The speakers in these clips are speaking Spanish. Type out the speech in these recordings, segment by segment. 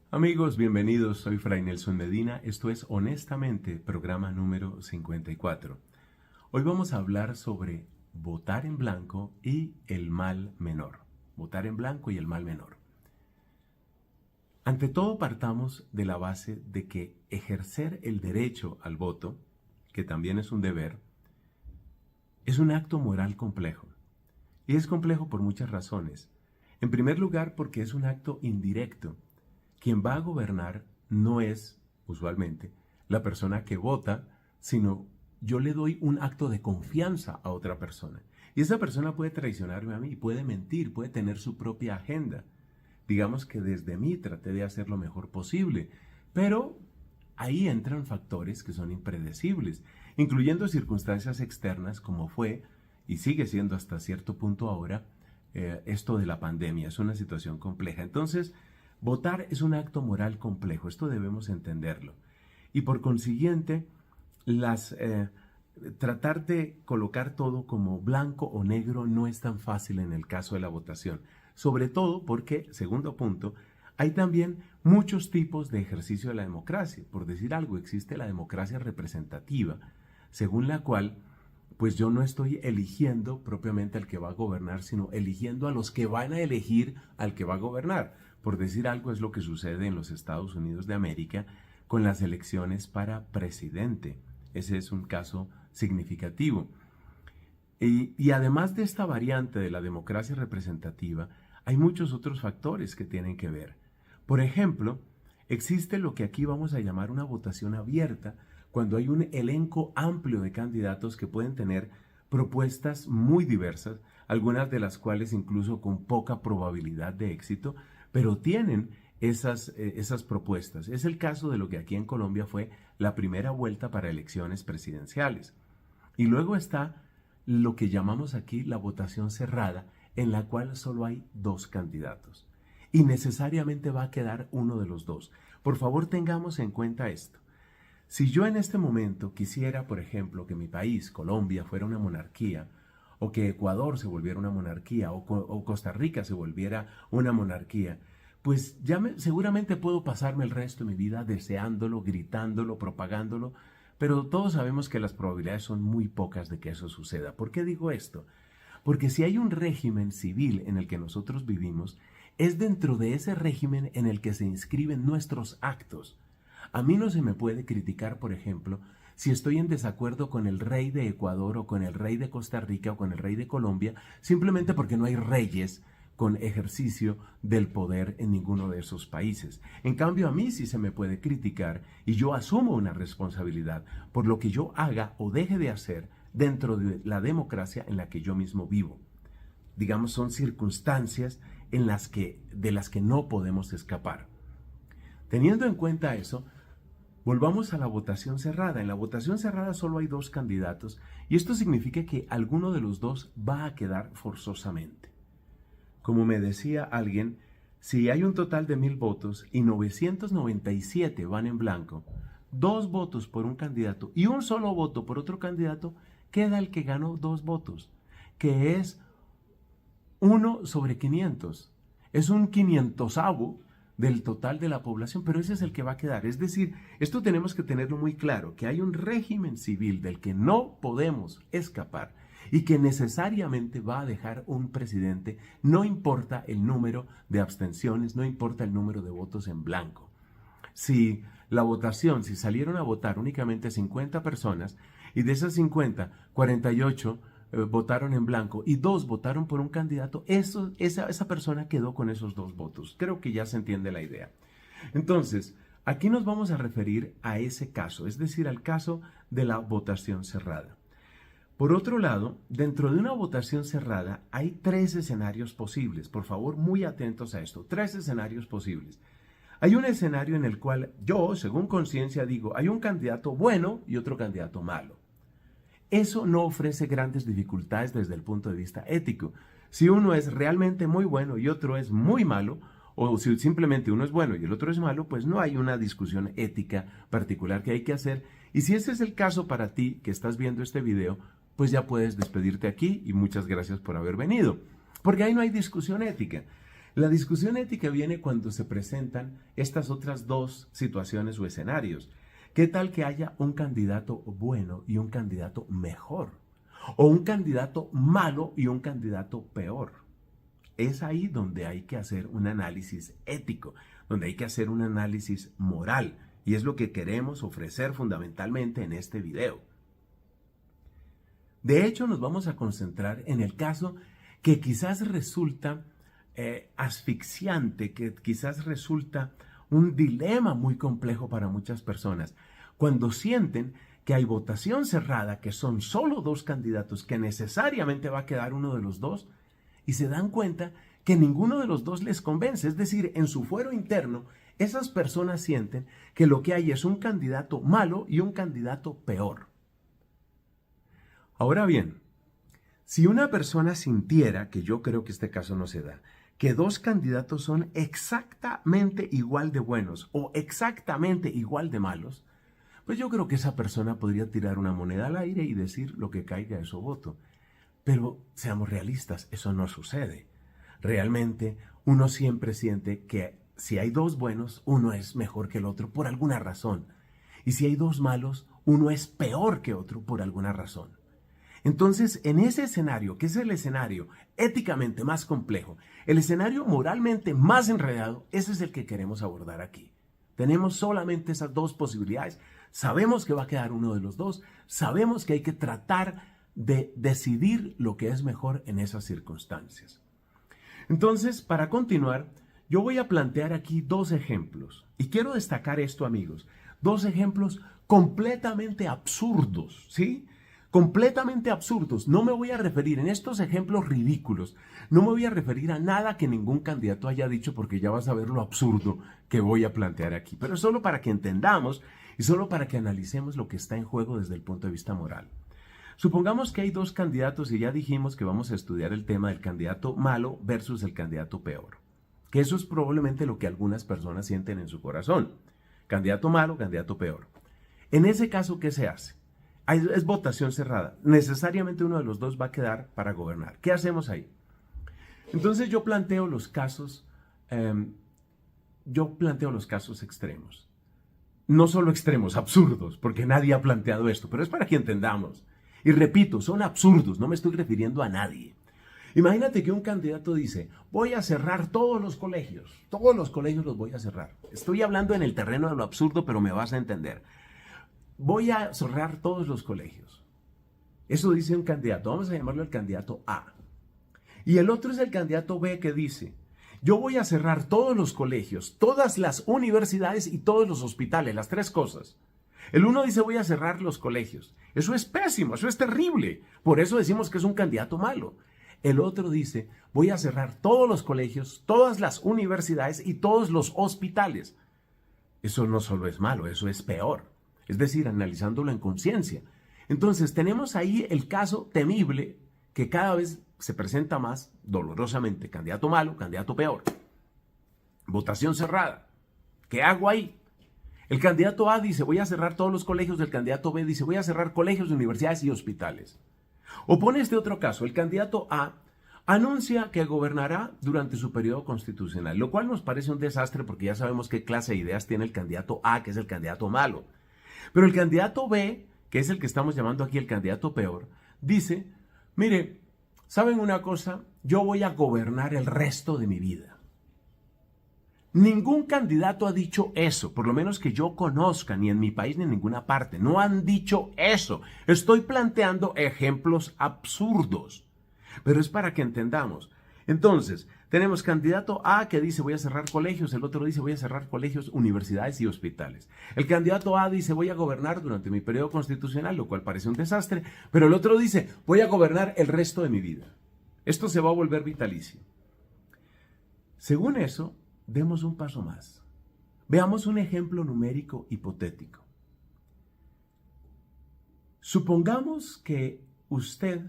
Amigos, bienvenidos. Soy Fray Nelson Medina. Esto es Honestamente, programa número 54. Hoy vamos a hablar sobre votar en blanco y el mal menor. Votar en blanco y el mal menor. Ante todo, partamos de la base de que ejercer el derecho al voto, que también es un deber, es un acto moral complejo. Y es complejo por muchas razones. En primer lugar, porque es un acto indirecto. Quien va a gobernar no es, usualmente, la persona que vota, sino yo le doy un acto de confianza a otra persona. Y esa persona puede traicionarme a mí, puede mentir, puede tener su propia agenda. Digamos que desde mí traté de hacer lo mejor posible, pero ahí entran factores que son impredecibles, incluyendo circunstancias externas como fue y sigue siendo hasta cierto punto ahora esto de la pandemia. Es una situación compleja. Entonces, votar es un acto moral complejo, esto debemos entenderlo. Y por consiguiente, tratar de colocar todo como blanco o negro no es tan fácil en el caso de la votación. Sobre todo porque, segundo punto, hay también muchos tipos de ejercicio de la democracia. Por decir algo, existe la democracia representativa, según la cual pues yo no estoy eligiendo propiamente al que va a gobernar, sino eligiendo a los que van a elegir al que va a gobernar. Por decir algo, es lo que sucede en los Estados Unidos de América con las elecciones para presidente. Ese es un caso significativo. Y además de esta variante de la democracia representativa, hay muchos otros factores que tienen que ver. Por ejemplo, existe lo que aquí vamos a llamar una votación abierta, cuando hay un elenco amplio de candidatos que pueden tener propuestas muy diversas, algunas de las cuales incluso con poca probabilidad de éxito, pero tienen esas propuestas. Es el caso de lo que aquí en Colombia fue la primera vuelta para elecciones presidenciales. Y luego está lo que llamamos aquí la votación cerrada, en la cual solo hay dos candidatos. Y necesariamente va a quedar uno de los dos. Por favor, tengamos en cuenta esto. Si yo en este momento quisiera, por ejemplo, que mi país, Colombia, fuera una monarquía, o que Ecuador se volviera una monarquía, o Costa Rica se volviera una monarquía, pues seguramente puedo pasarme el resto de mi vida deseándolo, gritándolo, propagándolo, pero todos sabemos que las probabilidades son muy pocas de que eso suceda. ¿Por qué digo esto? Porque si hay un régimen civil en el que nosotros vivimos, es dentro de ese régimen en el que se inscriben nuestros actos. A mí no se me puede criticar, por ejemplo, si estoy en desacuerdo con el rey de Ecuador o con el rey de Costa Rica o con el rey de Colombia, simplemente porque no hay reyes con ejercicio del poder en ninguno de esos países. En cambio, a mí sí se me puede criticar y yo asumo una responsabilidad por lo que yo haga o deje de hacer dentro de la democracia en la que yo mismo vivo. Digamos, son circunstancias de las que no podemos escapar. Teniendo en cuenta eso, volvamos a la votación cerrada. En la votación cerrada solo hay dos candidatos y esto significa que alguno de los dos va a quedar forzosamente. Como me decía alguien, si hay un total de 1000 votos y 997 van en blanco, 2 votos por un candidato y un solo voto por otro candidato, queda el que ganó 2 votos, que es 1 sobre 500. Es un 500avo del total de la población, pero ese es el que va a quedar. Es decir, esto tenemos que tenerlo muy claro, que hay un régimen civil del que no podemos escapar y que necesariamente va a dejar un presidente, no importa el número de abstenciones, no importa el número de votos en blanco. Si salieron a votar únicamente 50 personas y de esas 50, 48 votaron en blanco y 2 votaron por un candidato, esa persona quedó con esos 2 votos. Creo que ya se entiende la idea. Entonces, aquí nos vamos a referir a ese caso, es decir, al caso de la votación cerrada. Por otro lado, dentro de una votación cerrada hay 3 escenarios posibles. Por favor, muy atentos a esto. 3 escenarios posibles. Hay un escenario en el cual yo, según conciencia, digo, hay un candidato bueno y otro candidato malo. Eso no ofrece grandes dificultades desde el punto de vista ético. Si uno es realmente muy bueno y otro es muy malo, o si simplemente uno es bueno y el otro es malo, pues no hay una discusión ética particular que hay que hacer. Y si ese es el caso para ti que estás viendo este video, pues ya puedes despedirte aquí y muchas gracias por haber venido, porque ahí no hay discusión ética. La discusión ética viene cuando se presentan estas otras dos situaciones o escenarios. ¿Qué tal que haya un candidato bueno y un candidato mejor? O un candidato malo y un candidato peor. Es ahí donde hay que hacer un análisis ético, donde hay que hacer un análisis moral. Y es lo que queremos ofrecer fundamentalmente en este video. De hecho, nos vamos a concentrar en el caso que quizás resulta asfixiante, que quizás resulta un dilema muy complejo para muchas personas, cuando sienten que hay votación cerrada, que son solo dos candidatos, que necesariamente va a quedar uno de los dos, y se dan cuenta que ninguno de los dos les convence. Es decir, en su fuero interno, esas personas sienten que lo que hay es un candidato malo y un candidato peor. Ahora bien, si una persona sintiera, que yo creo que este caso no se da, que dos candidatos son exactamente igual de buenos o exactamente igual de malos, pues yo creo que esa persona podría tirar una moneda al aire y decir lo que caiga de su voto. Pero seamos realistas, eso no sucede. Realmente uno siempre siente que si hay dos buenos, uno es mejor que el otro por alguna razón. Y si hay dos malos, uno es peor que otro por alguna razón. Entonces, en ese escenario, que es el escenario éticamente más complejo, el escenario moralmente más enredado, ese es el que queremos abordar aquí. Tenemos solamente esas dos posibilidades. Sabemos que va a quedar uno de los dos. Sabemos que hay que tratar de decidir lo que es mejor en esas circunstancias. Entonces, para continuar, yo voy a plantear aquí dos ejemplos. Y quiero destacar esto, amigos. Dos ejemplos completamente absurdos, ¿sí? Completamente absurdos. No me voy a referir en estos ejemplos ridículos, no me voy a referir a nada que ningún candidato haya dicho, porque ya vas a ver lo absurdo que voy a plantear aquí. Pero solo para que entendamos y solo para que analicemos lo que está en juego desde el punto de vista moral. Supongamos que hay dos candidatos y ya dijimos que vamos a estudiar el tema del candidato malo versus el candidato peor. Que eso es probablemente lo que algunas personas sienten en su corazón. Candidato malo, candidato peor. En ese caso, ¿qué se hace? Es votación cerrada. Necesariamente uno de los dos va a quedar para gobernar. ¿Qué hacemos ahí? Entonces yo planteo los casos extremos. No solo extremos, absurdos, porque nadie ha planteado esto, pero es para que entendamos. Y repito, son absurdos, no me estoy refiriendo a nadie. Imagínate que un candidato dice, voy a cerrar todos los colegios los voy a cerrar. Estoy hablando en el terreno de lo absurdo, pero me vas a entender. Voy a cerrar todos los colegios. Eso dice un candidato, vamos a llamarlo el candidato A. Y el otro es el candidato B, que dice, yo voy a cerrar todos los colegios, todas las universidades y todos los hospitales, las tres cosas. El uno dice, voy a cerrar los colegios. Eso es pésimo, eso es terrible. Por eso decimos que es un candidato malo. El otro dice, voy a cerrar todos los colegios, todas las universidades y todos los hospitales. Eso no solo es malo, eso es peor. Es decir, analizándolo en conciencia. Entonces, tenemos ahí el caso temible que cada vez se presenta más dolorosamente. Candidato malo, candidato peor. Votación cerrada. ¿Qué hago ahí? El candidato A dice, voy a cerrar todos los colegios. El candidato B dice, voy a cerrar colegios, universidades y hospitales. O pone este otro caso. El candidato A anuncia que gobernará durante su periodo constitucional, lo cual nos parece un desastre porque ya sabemos qué clase de ideas tiene el candidato A, que es el candidato malo. Pero el candidato B, que es el que estamos llamando aquí el candidato peor, dice, mire, ¿saben una cosa? Yo voy a gobernar el resto de mi vida. Ningún candidato ha dicho eso, por lo menos que yo conozca, ni en mi país ni en ninguna parte. No han dicho eso. Estoy planteando ejemplos absurdos, pero es para que entendamos. Entonces, tenemos candidato A que dice voy a cerrar colegios, el otro dice voy a cerrar colegios, universidades y hospitales. El candidato A dice voy a gobernar durante mi periodo constitucional, lo cual parece un desastre, pero el otro dice voy a gobernar el resto de mi vida. Esto se va a volver vitalicio. Según eso, demos un paso más. Veamos un ejemplo numérico hipotético. Supongamos que usted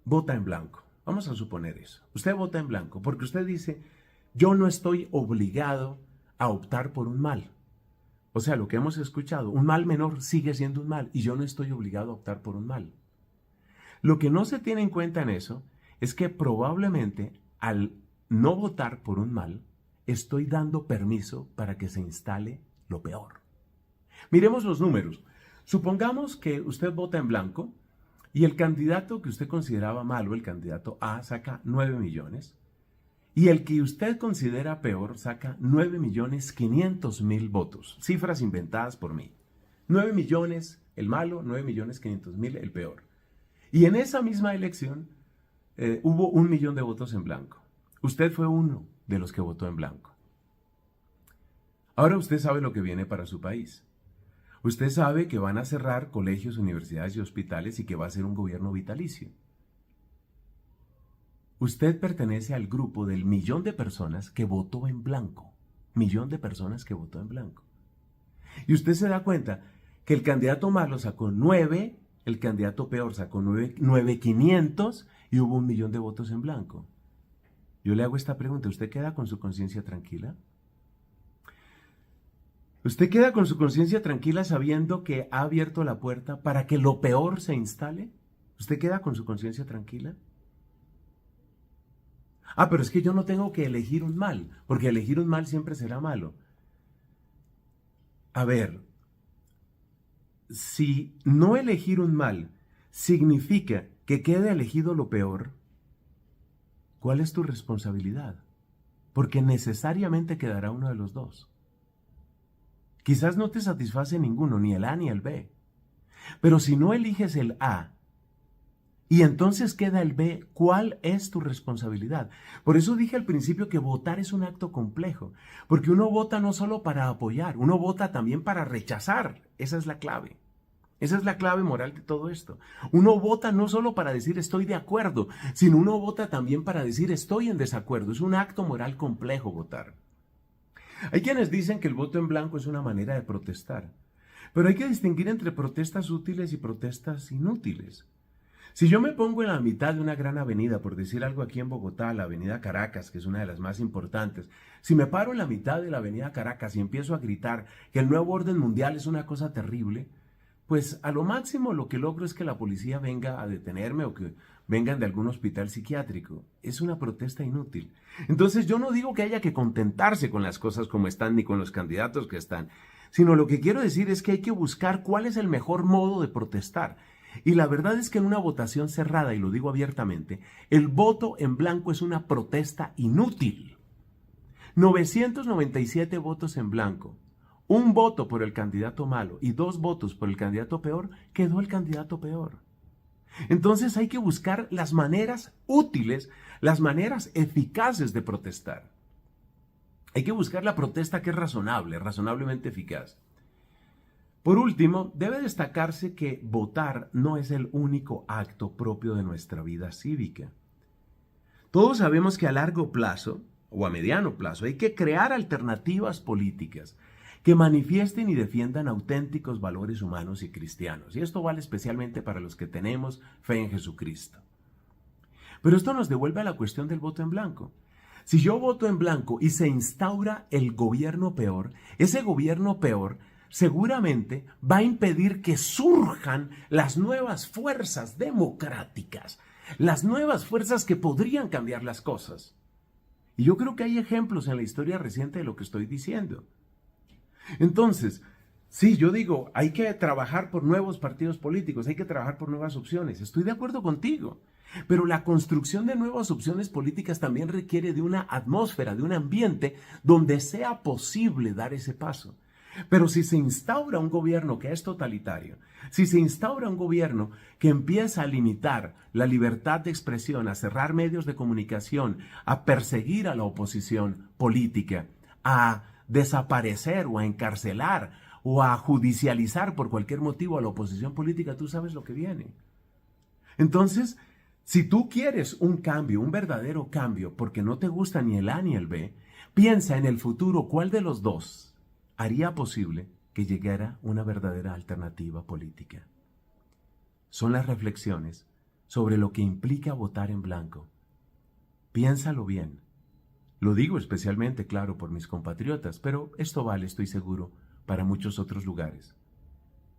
vota en blanco. Vamos a suponer eso. Usted vota en blanco porque usted dice, yo no estoy obligado a optar por un mal. O sea, lo que hemos escuchado, un mal menor sigue siendo un mal y yo no estoy obligado a optar por un mal. Lo que no se tiene en cuenta en eso es que probablemente al no votar por un mal, estoy dando permiso para que se instale lo peor. Miremos los números. Supongamos que usted vota en blanco y el candidato que usted consideraba malo, el candidato A, saca 9 millones. Y el que usted considera peor saca 9.500.000 votos. Cifras inventadas por mí. 9 millones el malo, 9.500.000 el peor. Y en esa misma elección hubo 1 millón de votos en blanco. Usted fue uno de los que votó en blanco. Ahora usted sabe lo que viene para su país. Usted sabe que van a cerrar colegios, universidades y hospitales y que va a ser un gobierno vitalicio. Usted pertenece al grupo del 1.000.000 de personas que votó en blanco. 1.000.000 de personas que votó en blanco. Y usted se da cuenta que el candidato malo sacó 9, el candidato peor sacó 9.500 y hubo 1 millón de votos en blanco. Yo le hago esta pregunta, ¿usted queda con su conciencia tranquila? ¿Usted queda con su conciencia tranquila sabiendo que ha abierto la puerta para que lo peor se instale? ¿Usted queda con su conciencia tranquila? Ah, pero es que yo no tengo que elegir un mal, porque elegir un mal siempre será malo. A ver, si no elegir un mal significa que quede elegido lo peor, ¿cuál es tu responsabilidad? Porque necesariamente quedará uno de los dos. Quizás no te satisface ninguno, ni el A ni el B. Pero si no eliges el A, y entonces queda el B, ¿cuál es tu responsabilidad? Por eso dije al principio que votar es un acto complejo, porque uno vota no solo para apoyar, uno vota también para rechazar. Esa es la clave. Esa es la clave moral de todo esto. Uno vota no solo para decir estoy de acuerdo, sino uno vota también para decir estoy en desacuerdo. Es un acto moral complejo votar. Hay quienes dicen que el voto en blanco es una manera de protestar, pero hay que distinguir entre protestas útiles y protestas inútiles. Si yo me pongo en la mitad de una gran avenida, por decir algo aquí en Bogotá, la avenida Caracas, que es una de las más importantes, si me paro en la mitad de la avenida Caracas y empiezo a gritar que el nuevo orden mundial es una cosa terrible, pues a lo máximo lo que logro es que la policía venga a detenerme o que vengan de algún hospital psiquiátrico. Es una protesta inútil. Entonces yo no digo que haya que contentarse con las cosas como están ni con los candidatos que están, sino lo que quiero decir es que hay que buscar cuál es el mejor modo de protestar. Y la verdad es que en una votación cerrada, y lo digo abiertamente, el voto en blanco es una protesta inútil. 997 votos en blanco. 1 voto por el candidato malo y 2 votos por el candidato peor, quedó el candidato peor. Entonces hay que buscar las maneras útiles, las maneras eficaces de protestar. Hay que buscar la protesta que es razonable, razonablemente eficaz. Por último, debe destacarse que votar no es el único acto propio de nuestra vida cívica. Todos sabemos que a largo plazo, o a mediano plazo, hay que crear alternativas políticas que manifiesten y defiendan auténticos valores humanos y cristianos. Y esto vale especialmente para los que tenemos fe en Jesucristo. Pero esto nos devuelve a la cuestión del voto en blanco. Si yo voto en blanco y se instaura el gobierno peor, ese gobierno peor seguramente va a impedir que surjan las nuevas fuerzas democráticas, las nuevas fuerzas que podrían cambiar las cosas. Y yo creo que hay ejemplos en la historia reciente de lo que estoy diciendo. Entonces, sí, yo digo, hay que trabajar por nuevos partidos políticos, hay que trabajar por nuevas opciones. Estoy de acuerdo contigo. Pero la construcción de nuevas opciones políticas también requiere de una atmósfera, de un ambiente donde sea posible dar ese paso. Pero si se instaura un gobierno que es totalitario, si se instaura un gobierno que empieza a limitar la libertad de expresión, a cerrar medios de comunicación, a perseguir a la oposición política, a desaparecer o a encarcelar o a judicializar por cualquier motivo a la oposición política, tú sabes lo que viene. Entonces, si tú quieres un cambio, un verdadero cambio, porque no te gusta ni el A ni el B, piensa en el futuro cuál de los dos haría posible que llegara una verdadera alternativa política. Son las reflexiones sobre lo que implica votar en blanco. Piénsalo bien. Lo digo especialmente, claro, por mis compatriotas, pero esto vale, estoy seguro, para muchos otros lugares.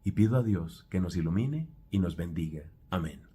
Y pido a Dios que nos ilumine y nos bendiga. Amén.